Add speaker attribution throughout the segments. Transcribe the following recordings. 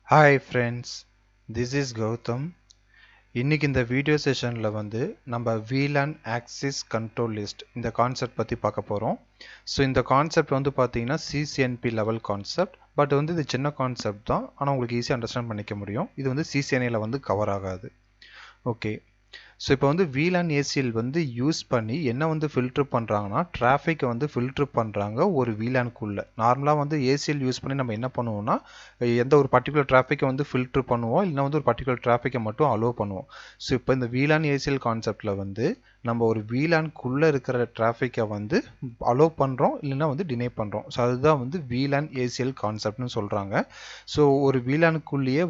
Speaker 1: Hi friends, this is Gautam. இன்னைக்கு இந்த video செஷன்ல நம்ம VLAN Access Control List இந்த கான்செப்ட் பத்தி பார்க்க போறோம். ஸோ இந்த கான்செப்ட் பார்த்தீங்கன்னா CCNP லெவல் கான்செப்ட், பட் இது சின்ன கான்செப்ட் தான், ஆனால் உங்களுக்கு ஈஸியாக அண்டர்ஸ்டாண்ட் பண்ணிக்க முடியும். இது CCNA கவர் ஆகாது. ஓகே, ஸோ இப்போ VLAN ACL யூஸ் பண்ணி என்ன ஃபில்டர் பண்ணுறாங்கன்னா டிராஃபிக்கை ஃபில்டர் பண்ணுறாங்க ஒரு VLAN-க்குள்ள. நார்மலாக ACL யூஸ் பண்ணி நம்ம என்ன பண்ணுவோம்னா எந்த ஒரு பர்டிகுலர் டிராஃபிக்கை ஃபில்டர் பண்ணுவோம், இல்லைனா ஒரு பர்டிகுலர் டிராஃபிக்கை மட்டும் அலோவ் பண்ணுவோம். ஸோ இப்போ இந்த VLAN ACL கான்செப்டில் நம்ம ஒரு VLAN-க்குள்ளே இருக்கிற டிராஃபிக்கை அலோவ் பண்ணுறோம், இல்லைனா டினை பண்ணுறோம். ஸோ அதுதான் VLAN ACL கான்செப்ட்னு சொல்கிறாங்க. ஸோ ஒரு VLAN-க்குள்ளேயே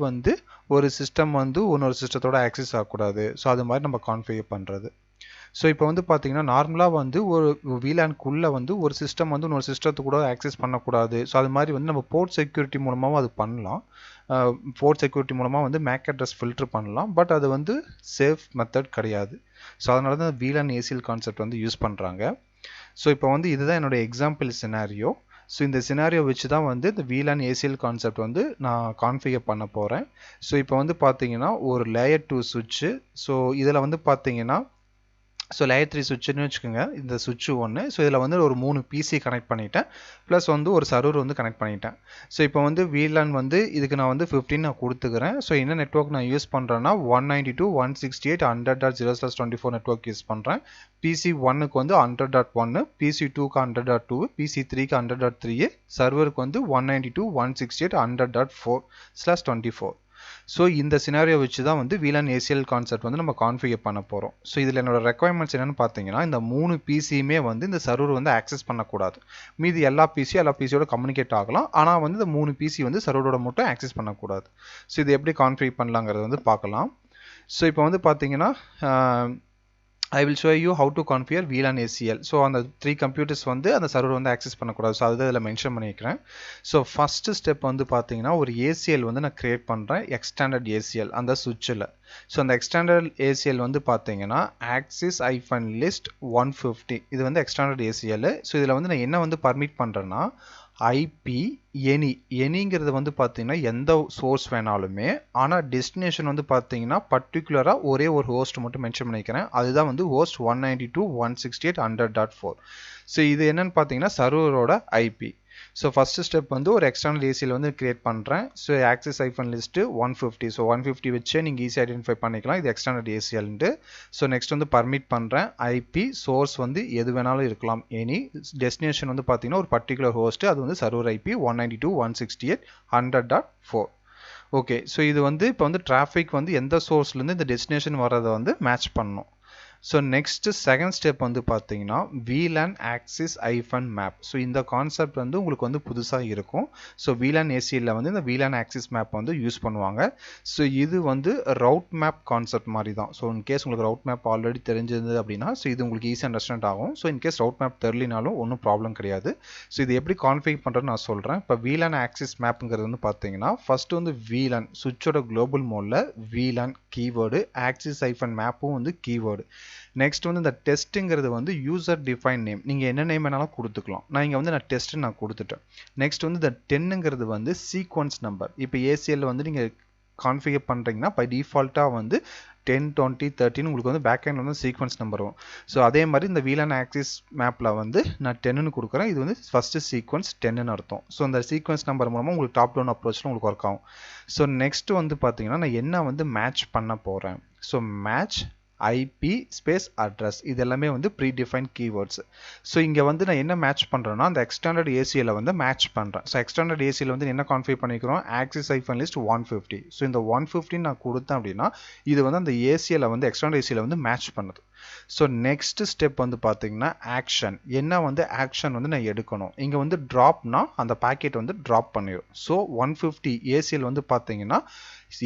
Speaker 1: ஒரு சிஸ்டம் இன்னொரு சிஸ்டத்தோட ஆக்சஸ் ஆகக்கூடாது. ஸோ அது மாதிரி நம்ம கான்ஃபிகர் பண்ணுறது. ஸோ இப்போ பார்த்தீங்கன்னா நார்மலாக ஒரு VLAN-க்குள்ளே ஒரு சிஸ்டம் இன்னொரு சிஸ்டத்து கூட ஆக்சஸ் பண்ணக்கூடாது. ஸோ அது மாதிரி நம்ம போர்ட் செக்யூரிட்டி மூலமாகவும் அது பண்ணலாம். போர்ட் செக்யூரிட்டி மூலமாக MAC அட்ரஸ் ஃபில்டர் பண்ணலாம், பட் அது சேஃப் மெத்தட் கிடையாது. ஸோ அதனால தான் VLAN ACL கான்செப்ட் யூஸ் பண்ணுறாங்க. ஸோ இப்போ இதுதான் என்னோட எக்ஸாம்பிள் சினாரியோ. ஸோ இந்த சினாரியோ வச்சு தான் இந்த VLAN ACL கான்செப்ட் நான் கான்ஃபிகர் பண்ண போகிறேன். ஸோ இப்போ பார்த்தீங்கன்னா ஒரு லேயர் 2 சுவிட்சு. ஸோ இதில் பார்த்தீங்கன்னா ஸோ லேயர் 3 சுவிட்சுன்னு வச்சுக்கோங்க, இந்த சுவிட்சு ஒன்று. ஸோ இதில் ஒரு 3 PC கனெக்ட் பண்ணிட்டேன், ப்ளஸ் ஒரு சர்வர் கனெக்ட் பண்ணிட்டேன். ஸோ இப்போ VLAN இதுக்கு நான் 15 நான் கொடுத்துக்கிறேன். ஸோ என்ன நெட்வொர்க் நான் யூஸ் பண்ணுறேன்னா 192.168.100.0/24 நெட்வொர்க் யூஸ் பண்ணுறேன். PC1க்கு 100.1, PC2க்கு 100.2, PC3க்கு 100.3, சர்வருக்கு 192.168.100.4/24. ஸோ இந்த சினாரியோ வச்சு தான் VLAN ACL கான்செப்ட் நம்ம கான்ஃபிகர் பண்ண போகிறோம். ஸோ இதில் என்னோட ரெக்குவயர்மெண்ட்ஸ் என்னென்னு பார்த்தீங்கன்னா இந்த 3 PCயுமே இந்த சர்வர் ஆக்சஸ் பண்ணக்கூடாது. மீதி எல்லா பிசியோட கம்யூனிகேட் ஆகலாம், ஆனால் இந்த 3 PC சர்வரோட மட்டும் ஆக்சஸ் பண்ணக்கூடாது. ஸோ இது எப்படி கான்ஃபிகர் பண்ணலாங்கிறது பார்க்கலாம். ஸோ இப்போ பார்த்தீங்கன்னா I will show you how to configure VLAN ACL. So அந்த 3 computers அந்த சர்வர் ஆக்சஸ் பண்ணக்கூடாது. ஸோ அதுதான் இதில் மென்ஷன் பண்ணிக்கிறேன். ஸோ ஃபர்ஸ்ட் ஸ்டெப் பார்த்தீங்கன்னா ஒரு ACL நான் கிரியேட் பண்ணுறேன், எக்ஸ்டாண்டர்ட் ACL அந்த சுவிட்சில். ஸோ அந்த எக்ஸ்டாண்டர்ட் ACL பார்த்தீங்கன்னா access-list 150. இது எக்ஸ்டாண்டர்ட் ACL. ஸோ இதில் நான் என்ன பர்மிட் பண்ணுறேன்னா IP எனிங்கிறது பார்த்தீங்கன்னா எந்த சோர்ஸ் வேணாலுமே, ஆனால் டெஸ்டினேஷன் பார்த்தீங்கன்னா பர்டிகுலராக ஒரே ஒரு ஹோஸ்ட் மட்டும் மென்ஷன் பண்ணிக்கிறேன். அதுதான் ஹோஸ்ட் 192.168.100.4. ஸோ இது என்னன்னு பார்த்தீங்கன்னா சர்வரோட IP. ஸோ ஃபர்ஸ்ட் ஸ்டெப் ஒரு எக்ஸ்டர்னல் ACL கிரியேட் பண்ணுறேன். So access-list 150. ஸோ 150 வச்சு நீங்கள் ஈஸி ஐடென்டிஃபை பண்ணிக்கலாம் இது எக்ஸ்டர்னல் ACLன்ட்டு. ஸோ நெக்ஸ்ட் பர்மிட் பண்ணுறேன் IP சோர்ஸ் எது வேணாலும் இருக்கலாம். எனி டெஸ்டினேஷன் பார்த்தீங்கன்னா ஒரு பர்டிகுலர் ஹோஸ்ட், அது சர்வர் IP 192.168.100.4. ஓகே, ஸோ இது இப்போ டிராஃபிக் எந்த சோர்ஸ்லேருந்து இந்த டெஸ்டினேஷன் வர்றதை மேட்ச் பண்ணணும். ஸோ நெக்ஸ்ட் செகண்ட் ஸ்டெப் பார்த்தீங்கன்னா VLAN Access-Map. ஸோ இந்த கான்செப்ட் உங்களுக்கு புதுசாக இருக்கும். ஸோ VLAN ACL இந்த VLAN Access Map யூஸ் பண்ணுவாங்க. ஸோ இது ரவுட் மேப் கான்செப்ட் மாதிரி தான். ஸோ இன்கேஸ் உங்களுக்கு ரவுட் மேப் ஆல்ரெடி தெரிஞ்சது அப்படின்னா ஸோ இது உங்களுக்கு ஈஸியாக அண்டர்ஸ்டாண்ட் ஆகும். ஸோ இன்கேஸ் ரவுட் மேப் தெரியலினாலும் ஒன்றும் ப்ராப்ளம் கிடையாது. ஸோ இது எப்படி கான்ஃபிகர் பண்ணுறதுன்னு நான் சொல்கிறேன். இப்போ VLAN Access Mapங்கிறது பார்த்தீங்கன்னா ஃபர்ஸ்ட் VLAN சுவிட்சோட குளோபல் மோடில் VLAN கீவேர்டு, Access-Mapம் கீவேர்டு. நெக்ஸ்ட் இந்த டெஸ்ட்ங்கிறது யூசர் டிஃபைன் நேம். நீங்கள் என்ன நேம் வேணாலும் கொடுத்துக்கலாம். நான் இங்கே நான் டெஸ்ட் நான் கொடுத்துட்டேன். நெக்ஸ்ட் இந்த 10ங்கிறது சீக்வன்ஸ் நம்பர். இப்போ ACL நீங்கள் கான்ஃபிகர் பண்ணுறீங்கன்னா பை டிஃபால்ட்டாக 10, 20, 13 உங்களுக்கு பேக்எண்ட் சீக்வன்ஸ் நம்பர் வரும். ஸோ அதே மாதிரி இந்த VLAN Access மேப்பில் நான் 10ன்னு கொடுக்குறேன். இது ஃபர்ஸ்ட் சீக்வன்ஸ் 10ன்னு அர்த்தம். ஸோ அந்த சீக்வன்ஸ் நம்பர் மூலமாக உங்களுக்கு டாப் டவுன் அப்ரோச்சில் உங்களுக்கு ஒர்க் ஆகும். ஸோ நெக்ஸ்ட் பார்த்தீங்கன்னா நான் என்ன மேட்ச் பண்ண போகிறேன். So match IP space address இது எல்லாமே ப்ரீடிஃபைன் கீவேர்ட்ஸ். ஸோ இங்கே நான் என்ன மேட்ச் பண்ணுறேன்னா அந்த எக்ஸ்டாண்டர்ட் ACL மேட்ச் பண்ணுறேன். ஸோ எக்ஸ்டாண்டர்ட் ACL என்ன கான்ஃபிகர் பண்ணிக்கிறோம் access-list 150. ஸோ இந்த 150 நான் கொடுத்தேன் அப்படின்னா இது அந்த ACL எக்ஸ்டாண்டர்ட் ACL மேட்ச் பண்ணுது. ஸோ நெக்ஸ்ட் ஸ்டெப் பார்த்தீங்கன்னா ஆக்ஷன். என்ன ஆக்ஷன் நான் எடுக்கணும். இங்கே ட்ராப்னா அந்த பேக்கெட் ட்ராப் பண்ணிடும். ஸோ 150 ACL பார்த்தீங்கன்னா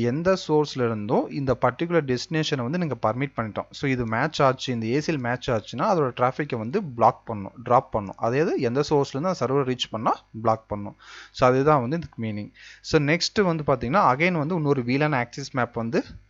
Speaker 1: எந்த சோர்ஸ்ல இருந்தும் இந்த பர்டிகுலர் டெஸ்டினேஷனை நீங்கள் பர்மிட் பண்ணிட்டோம். ஸோ இது மேட்ச் ஆச்சு, இந்த ACL மேட்ச் ஆச்சுன்னா அதோட டிராஃபிக்கை பிளாக் பண்ணும், ட்ராப் பண்ணும். அதாவது எந்த சோர்ஸ்லேருந்து அந்த சர்வர் ரீச் பண்ணால் பிளாக் பண்ணும். ஸோ அதுதான் இதுக்கு மீனிங். ஸோ நெக்ஸ்ட் பார்த்தீங்கன்னா அகைன் இன்னொரு VLAN Access Map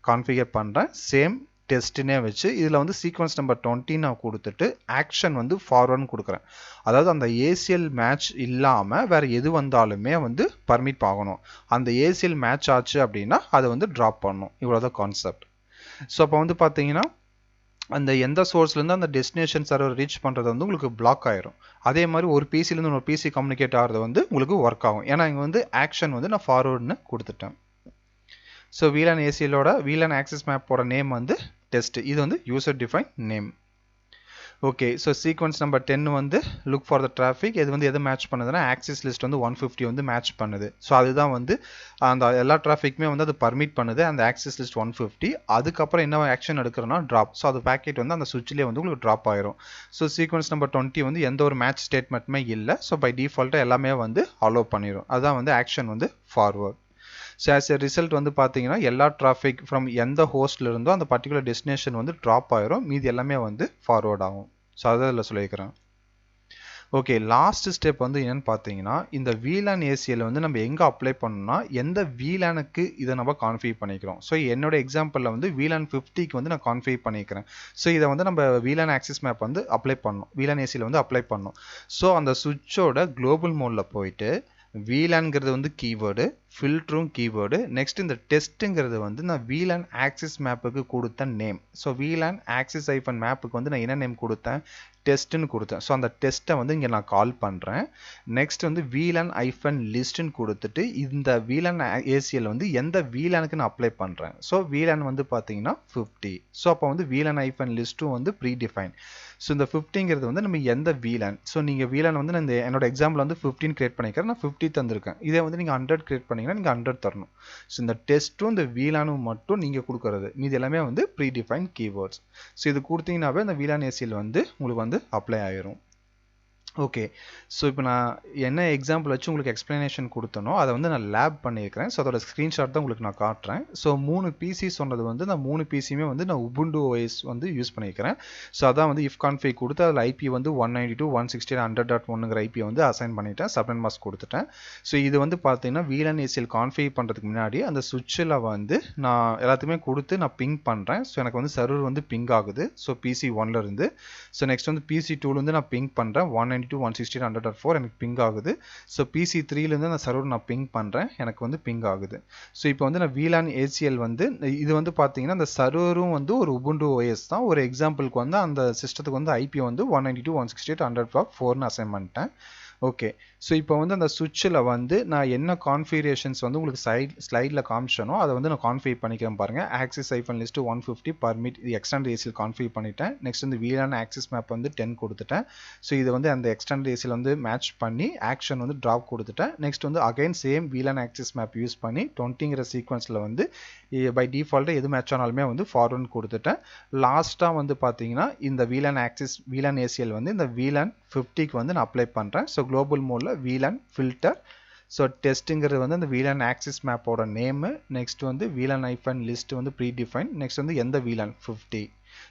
Speaker 1: கான்ஃபிகர் பண்ணுறேன். சேம் டெஸ்ட்னே வச்சு இதில் வந்து சீக்வன்ஸ் நம்பர் 20 நான் கொடுத்துட்டு ஆக்ஷன் வந்து ஃபார்வர்ட்னு கொடுக்குறேன். அதாவது அந்த ஏசிஎல் மேட்ச் இல்லாமல் வேறு எது வந்தாலுமே வந்து பர்மிட் ஆகணும். அந்த ஏசிஎல் மேட்ச் ஆச்சு அப்படின்னா அதை வந்து ட்ராப் பண்ணணும். இவ்வளோதான் கான்செப்ட். ஸோ அப்போ வந்து பார்த்தீங்கன்னா அந்த எந்த சோர்ஸ்லேருந்து அந்த டெஸ்டினேஷன் சர்வர் ரீச் பண்ணுறது வந்து உங்களுக்கு பிளாக் ஆயிரும். அதே மாதிரி ஒரு பிசிலேருந்து ஒரு பிசி கம்யூனிகேட் ஆகிறது வந்து உங்களுக்கு ஒர்க் ஆகும். ஏன்னா இங்கே வந்து ஆக்ஷன் வந்து நான் ஃபார்வர்டுன்னு கொடுத்துட்டேன். ஸோ VLAN ACLோட VLAN ஆக்சஸ் மேப்போட நேம் வந்து டெஸ்ட். இது வந்து user define name. Okay, so sequence number 10 வந்து லுக் ஃபார் த டிராஃபிக். இது வந்து எது மேட்ச் பண்ணுதுன்னா ஆக்சஸ் லிஸ்ட் வந்து 150 வந்து மேட்ச் பண்ணுது. ஸோ அதுதான் வந்து அந்த எல்லா டிராஃபிக்குமே வந்து அது பர்மிட் பண்ணுது அந்த ஆக்சஸ் லிஸ்ட் 150. அதுக்கப்புறம் என்ன ஆக்ஷன் எடுக்கிறோன்னா ட்ராப். ஸோ அது பேக்கெட் வந்து அந்த சுவிட்ச்லேயே வந்து உங்களுக்கு ட்ராப் ஆயிரும். ஸோ சீக்வன்ஸ் நம்பர் 20 வந்து எந்த ஒரு மேட்ச் ஸ்டேட்மெண்ட்டுமே இல்லை. ஸோ பை டிஃபால்ட்டாக எல்லாமே வந்து அலோவ் பண்ணிடும். அதுதான் வந்து ஆக்ஷன் வந்து forward. So as a result வந்து பார்த்தீங்கன்னா எல்லா டிராஃபிக் ஃப்ரம் எந்த ஹோஸ்ட்ல இருந்தோ அந்த பர்டிகுலர் டெஸ்டினேஷன் வந்து ட்ராப் ஆயிரும். மீதி எல்லாமே வந்து ஃபார்வர்ட் ஆகும். ஸோ அதான் இதில் சொல்லியிருக்கிறேன். ஓகே, லாஸ்ட் ஸ்டெப் வந்து என்னன்னு பார்த்தீங்கன்னா இந்த VLAN ACL வந்து நம்ம எங்கே அப்ளை பண்ணணும்னா எந்த VLANக்கு இதை நம்ம கான்ஃபிகர் பண்ணிக்கிறோம். ஸோ என்னோட எக்ஸாம்பிளில் வந்து VLAN 50க்கு வந்து நான் கான்ஃபிகர் பண்ணிக்கிறேன். ஸோ இதை வந்து நம்ம VLAN ஆக்சஸ் மேப் வந்து அப்ளை பண்ணணும். VLAN ACL வந்து அப்ளை பண்ணணும். ஸோ அந்த சுவிட்சோட குளோபல் மோடில் போயிட்டு VLANங்கிறது வந்து கீவேர்டு, ஃபில்டரும் கீவேர்டு. நெக்ஸ்ட் இந்த டெஸ்ட்டுங்கிறது வந்து நான் VLAN ஆக்சஸ் மேப்புக்கு கொடுத்த நேம். ஸோ VLAN ஆக்சஸ் ஐஃபன் மேப்புக்கு வந்து நான் என்ன நேம் கொடுத்தேன், டெஸ்ட்னு கொடுத்தேன். ஸோ அந்த டெஸ்ட்டை வந்து இங்கே நான் கால் பண்ணுறேன். நெக்ஸ்ட் வந்து VLAN ஐஃபன் லிஸ்ட்னு கொடுத்துட்டு இந்த VLAN ACL வந்து எந்த VLANக்கு நான் அப்ளை பண்ணுறேன். ஸோ VLAN வந்து பார்த்தீங்கன்னா 50. ஸோ அப்போ வந்து VLAN ஐஃபன் லிஸ்ட்டும் வந்து ப்ரீ டிஃபைன். ஸோ இந்த 50ங்கிறது வந்து நம்ம எந்த VLAN. ஸோ நீங்கள் VLAN வந்து நான் என்னோட எக்ஸாம்பிள் வந்து 15 கிரியேட் பண்ணிக்கிறேன். நான் 50 தந்திருக்கேன். இதே வந்து நீங்கள் 100 கிரியேட் பண்ணிங்கன்னா நீங்கள் 100 தரணும். ஸோ இந்த டெஸ்ட்டும் இந்த VLANும் மட்டும் நீங்கள் கொடுக்குறது. மீது எல்லாமே வந்து ப்ரீ டிஃபைன் கீவேர்ட்ஸ். ஸோ இது கொடுத்தீங்கன்னாவே இந்த VLAN ACL வந்து உங்களுக்கு வந்து அப்ளை ஆயிரும். ஓகே, ஸோ இப்போ நான் என்ன எக்ஸாம்பிள் வச்சு உங்களுக்கு எக்ஸ்பிளனேஷன் கொடுத்தனோ அதை வந்து நான் லேப் பண்ணியிருக்கிறேன். ஸோ அதோட ஸ்க்ரீன்ஷாட் தான் உங்களுக்கு நான் காட்டுறேன். ஸோ 3 பிசி சொன்னது வந்து நான் 3 பிசியுமே வந்து நான் உபுண்டு OS வந்து யூஸ் பண்ணியிருக்கிறேன். ஸோ அதான் வந்து இஃப் கான்ஃபிக் கொடுத்து அதில் IP வந்து 192.168.100.1ங்கிற IP வந்து அசைன் பண்ணிட்டேன். சப்நெட் மாஸ்க் கொடுத்துட்டேன். ஸோ இது வந்து பார்த்தீங்கன்னா VLAN ACL கான்ஃபிக் பண்ணுறதுக்கு முன்னாடி அந்த சுவிட்சில் வந்து நான் எல்லாத்துக்குமே கொடுத்து நான் பிங் பண்ணுறேன். ஸோ எனக்கு வந்து சர்வர் வந்து பிங் ஆகுது. ஸோ PC 1ல இருந்து. ஸோ நெக்ஸ்ட் வந்து PC 2லேருந்து நான் பிங் பண்ணுறேன். 192.168.100.4 எனக்கு பிங் ஆகுது. ஸோ PC 3லேருந்து அந்த சர்வர் நான் பிங் பண்ணுறேன். எனக்கு வந்து பிங் ஆகுது. ஸோ இப்போ வந்து நான் VLAN ACL வந்து இது வந்து பார்த்தீங்கன்னா அந்த சர்வரும் வந்து ஒரு உபுண்டு OS தான். ஒரு எக்ஸாம்பிளுக்கு வந்து அந்த சிஸ்டத்துக்கு வந்து IP வந்து 192.168.100.4ன்னு அசைன் பண்ணிட்டேன். ஓகே, ஸோ இப்போ வந்து அந்த சுவிட்சில் வந்து நான் என்ன கான்ஃபிகரேஷன்ஸ் வந்து உங்களுக்கு ஸ்லைடில் காமிச்சனோ அதை வந்து நான் கான்ஃபிகர் பண்ணிக்கிறேன் பாருங்கள். ஆக்சஸ் ஐஃபன் லிஸ்ட் 150 பர்மிட் இது எக்ஸ்டெண்ட் ACL கான்ஃபிகர் பண்ணிட்டேன். நெக்ஸ்ட் வந்து VLAN ஆக்சஸ் மேப் வந்து 10 கொடுத்துட்டேன். ஸோ இது வந்து அந்த எக்ஸ்டெண்ட் ACL வந்து மேட்ச் பண்ணி ஆக்ஷன் வந்து ட்ராப் கொடுத்துட்டேன். நெக்ஸ்ட் வந்து again same VLAN access map use பண்ணி 20ங்கிற சீக்வன்ஸில் வந்து பை டிஃபால்ட்டாக எது மேட்ச் ஆனாலுமே வந்து ஃபார்வர்ட் கொடுத்துட்டேன். லாஸ்ட்டாக வந்து பார்த்தீங்கன்னா இந்த VLAN ACL வந்து இந்த VLAN 50க்கு வந்து நான் அப்ளை பண்ணுறேன். ஸோ குளோபல் மோடில் VLAN ஃபில்டர். ஸோ டெஸ்ட்டுங்கிறது வந்து அந்த VLAN ஆக்சஸ் மேப்போட நேமு. நெக்ஸ்ட் வந்து VLAN ஐஃபன் லிஸ்ட் வந்து ப்ரீ டிஃபைன். நெக்ஸ்ட் வந்து எந்த VLAN 50.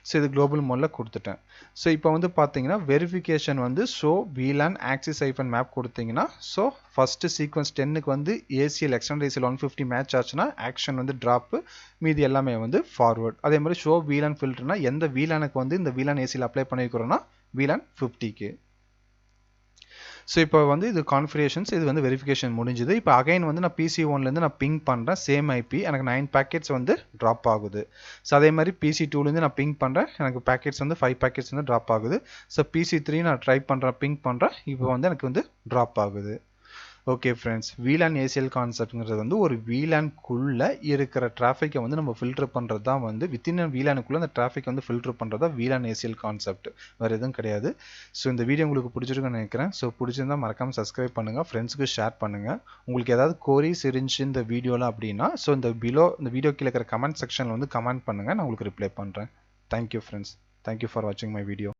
Speaker 1: ஸோ இது குளோபல் மோடில் கொடுத்துட்டேன். ஸோ இப்போ வந்து பார்த்தீங்கன்னா வெரிஃபிகேஷன் வந்து ஷோ VLAN ஆக்சஸ் ஐஃபன் மேப் கொடுத்தீங்கன்னா ஸோ ஃபஸ்ட்டு சீக்வன்ஸ் 10க்கு வந்து ACL எக்ஸ்டெண்ட் ACL 150 மேட்ச் ஆச்சுன்னா ஆக்ஷன் வந்து ட்ராப்பு, மீதி எல்லாமே வந்து ஃபார்வர்ட். அதே மாதிரி ஷோ VLAN ஃபில்டர்னா எந்த VLANக்கு வந்து இந்த VLAN ACL அப்ளை பண்ணிக்கிறோன்னா VLAN 50க்கு. ஸோ இப்போ வந்து இது கான்ஃபிகரேஷன்ஸ், இது வந்து வெரிஃபிகேஷன் முடிஞ்சுது. இப்போ அகைன் வந்து நான் PC 1லேருந்து நான் பிங் பண்ணுறேன். சேம் IP எனக்கு 9 பேக்கெட்ஸ் வந்து ட்ராப் ஆகுது. ஸோ அதே மாதிரி PC 2லேருந்து நான் பிங் பண்ணுறேன். எனக்கு பேக்கெட்ஸ் வந்து 5 பேக்கெட்ஸ் வந்து ட்ராப் ஆகுது. ஸோ PC 3 நான் ட்ரை பண்ணுறேன், பிங் பண்ணுறேன். இப்போ வந்து எனக்கு வந்து ட்ராப் ஆகுது. ஓகே ஃப்ரெண்ட்ஸ், VLAN ACL கான்செப்ட்ங்கிறது வந்து ஒரு VLANக்குள்ளே இருக்கிற டிராஃபிக்கை வந்து நம்ம ஃபில்டர் பண்ணுறது தான் வந்து வித்தின் VLANக்குள்ளே அந்த டிராஃபிக் வந்து ஃபில்டர் பண்ணுறது தான் VLAN ACL கான்செப்ட். வேறு எதுவும் கிடையாது. ஸோ இந்த வீடியோ உங்களுக்கு பிடிச்சிருக்குன்னு நினைக்கிறேன். ஸோ பிடிச்சிருந்தா மறக்காமல் சப்ஸ்கிரைப் பண்ணுங்கள், ஃப்ரெண்ட்ஸுக்கு ஷேர் பண்ணுங்கள். உங்களுக்கு ஏதாவது கோரிஸ் இருந்துச்சு இந்த வீடியோவில் அப்படின்னா ஸோ இந்த வீடியோ கீழே இருக்கிற கமெண்ட் செக்ஷனில் வந்து கமெண்ட் பண்ணுங்கள், நான் உங்களுக்கு ரிப்ளை பண்ணுறேன். தேங்க்யூ ஃப்ரெண்ட்ஸ், தேங்க்யூ ஃபார் வாட்சிங் மை வீடியோ.